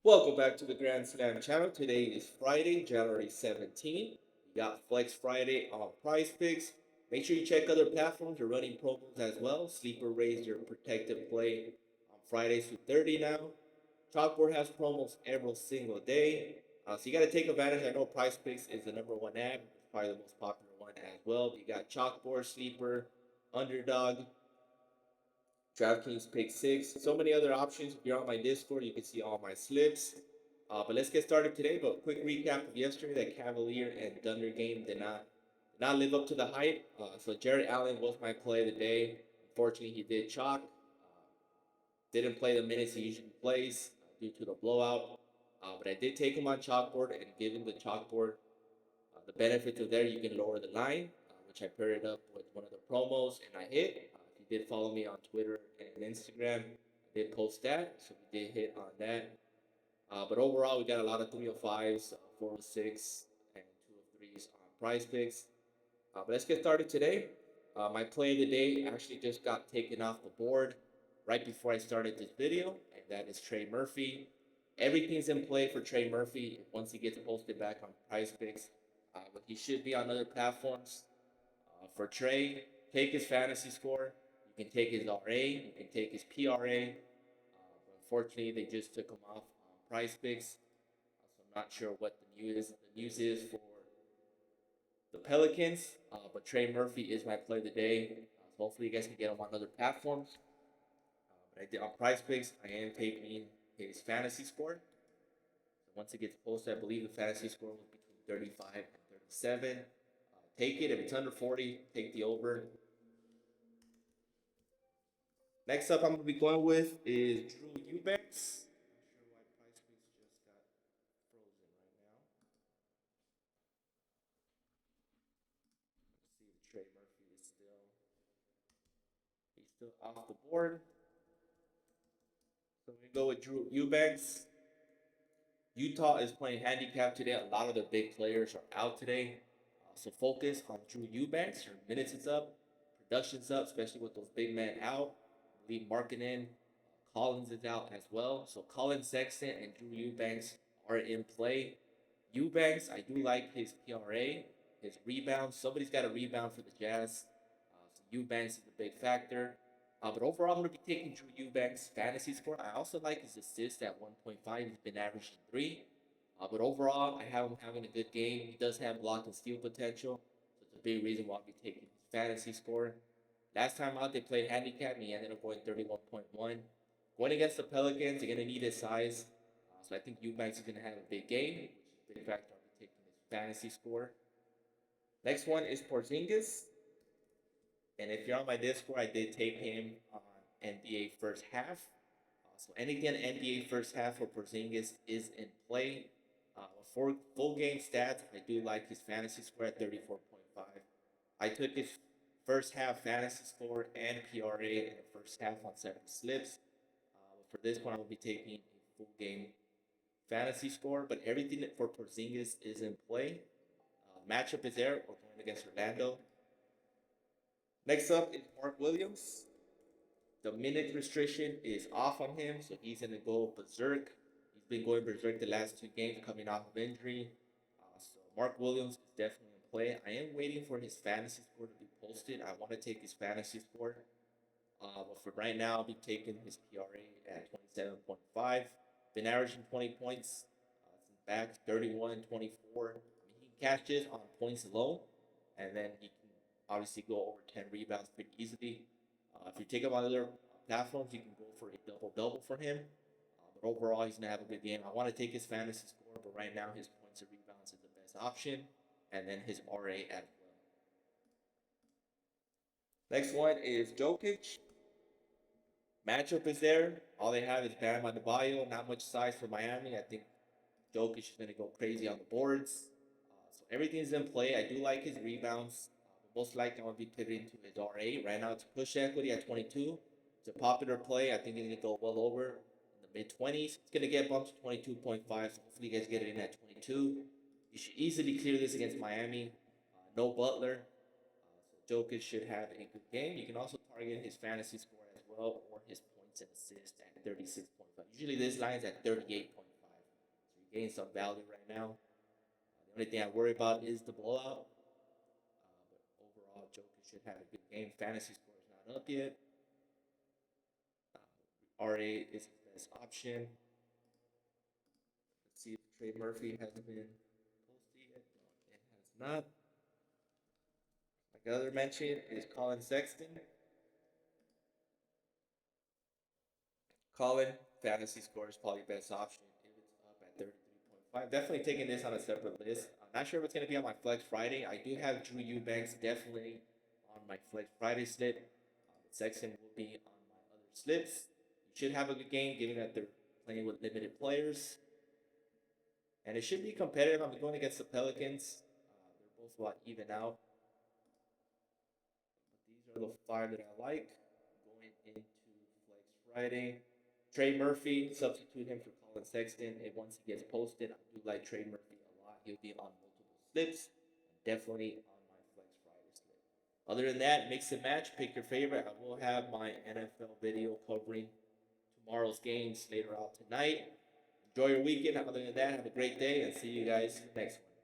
Welcome back to the Grand Slam channel. Today is Friday, January 17th. We got Flex Friday on Prize Picks. Make sure you check other platforms. We're running promos as well. Sleeper raise your protected play on Fridays through 30 now. Chalkboard has promos every single day. So you got to take advantage. I know Prize Picks is the number one app. It's probably the most popular one as well. You got Chalkboard, Sleeper, Underdog, DraftKings Pick Six, so many other options. If you're on my Discord, you can see all my slips. But let's get started today. But quick recap of yesterday: that Cavalier and Thunder game did not live up to the hype. So Jared Allen was my play of the day. Unfortunately, he did chalk. Didn't play the minutes he usually plays due to the blowout. But I did take him on chalkboard, and given the chalkboard the benefits of there, you can lower the line, which I paired up with one of the promos, and I hit. If you did follow me on Twitter and Instagram, I did post that, so we did hit on that. But overall, we got a lot of 305s, 406, and 203s on prize picks. But let's get started today. My play of the day actually just got taken off the board right before I started this video, and that is Trey Murphy. Everything's in play for Trey Murphy once he gets posted back on prize picks. But he should be on other platforms. For Trey, take his fantasy score. You can take his RA. You can take his PRA. But unfortunately, they just took him off on prize picks. So I'm not sure what the news is for the Pelicans. But Trey Murphy is my play of the day. So hopefully you guys can get him on other platforms. But I did on prize picks, I am taking his fantasy score. So once it gets posted, I believe the fantasy score was between 35 and 37. Take it. If it's under 40, take the over. Next up, I'm going to be going with is Drew Eubanks. Not sure why Price Picks just got frozen right now. Let's see if Trey Murphy is still off the board. So we go with Drew Eubanks. Utah is playing handicap today. A lot of their big players are out today. So focus on Drew Eubanks. Your minutes is up, production's up, especially with those big men out. I believe Markkinen, Collins is out as well. So Colin Sexton and Drew Eubanks are in play. Eubanks, I do like his PRA, his rebounds. Somebody's got a rebound for the Jazz. So Eubanks is a big factor. But overall, I'm going to be taking Drew Eubanks' fantasy score. I also like his assist at 1.5. He's been averaging 3. But overall, I have him having a good game. He does have block and steal potential. So it's a big reason why I'll be taking his fantasy score. Last time out, they played handicap, and he ended up going 31.1. Going against the Pelicans, they're going to need his size. So I think Eubanks is going to have a big game, which is a big factor. I'll be taking his fantasy score. Next one is Porzingis. And if you're on my Discord, I did take him on NBA first half. So anything NBA first half for Porzingis is in play. For full game stats, I do like his fantasy score at 34.5. I took his first half fantasy score and PRA in the first half on 7 slips. For this one, I will be taking a full game fantasy score, but everything for Porzingis is in play. Matchup is there. We're going against Orlando. Next up is Mark Williams. The minute restriction is off on him, so he's going to go berserk. He's been going berserk the last 2 games coming off of injury. So Mark Williams is definitely in play. I am waiting for his fantasy score to be posted. I want to take his fantasy score. But for right now, I'll be taking his PRA at 27.5. Been averaging 20 points since back, 31, 24. I mean, he catches on points alone, and then he can obviously go over 10 rebounds pretty easily. If you take him on other platforms, you can go for a double-double for him. But overall, he's going to have a good game. I want to take his fantasy score, but right now his points and rebounds is the best option, and then his RA as well. Next one is Jokic. Matchup is there. All they have is Bam Adebayo. Not much size for Miami. I think Jokic is going to go crazy on the boards. So everything's in play. I do like his rebounds. Most likely, I'm going to be pivoting to his RA. Right now, it's push equity at 22. It's a popular play. I think it's going to go well over in the mid-20s. It's going to get bumped to 22.5. So hopefully, you guys get it in at 22. You should easily clear this against Miami. No Butler. So Jokic should have a good game. You can also target his fantasy score as well, or his points and assists at 36.5. Usually, this line's at 38.5. he gained some value right now. The only thing I worry about is the blowout. But overall, Joker should have a good game. Fantasy score is not up yet. RA is his best option. Let's see if Trey Murphy has been posted yet. No, it has not. Like other mention is Colin Sexton. Colin, fantasy score is probably best option if it's up at 33.5. Definitely taking this on a separate list. I'm not sure if it's going to be on my Flex Friday. I do have Drew Eubanks definitely on my Flex Friday slip. Sexton will be on my other slips. You should have a good game given that they're playing with limited players. And it should be competitive. I'm going against the Pelicans. They're both about even out. But these are the 5 that I like. Going into Flex Friday. Trey Murphy, substitute him for Colin Sexton. And once he gets posted, I do like Trey Murphy a lot. He'll be on multiple slips. Definitely on my Flex Friday slip. Other than that, mix and match. Pick your favorite. I will have my NFL video covering tomorrow's games later out tonight. Enjoy your weekend. Other than that, have a great day and see you guys next one.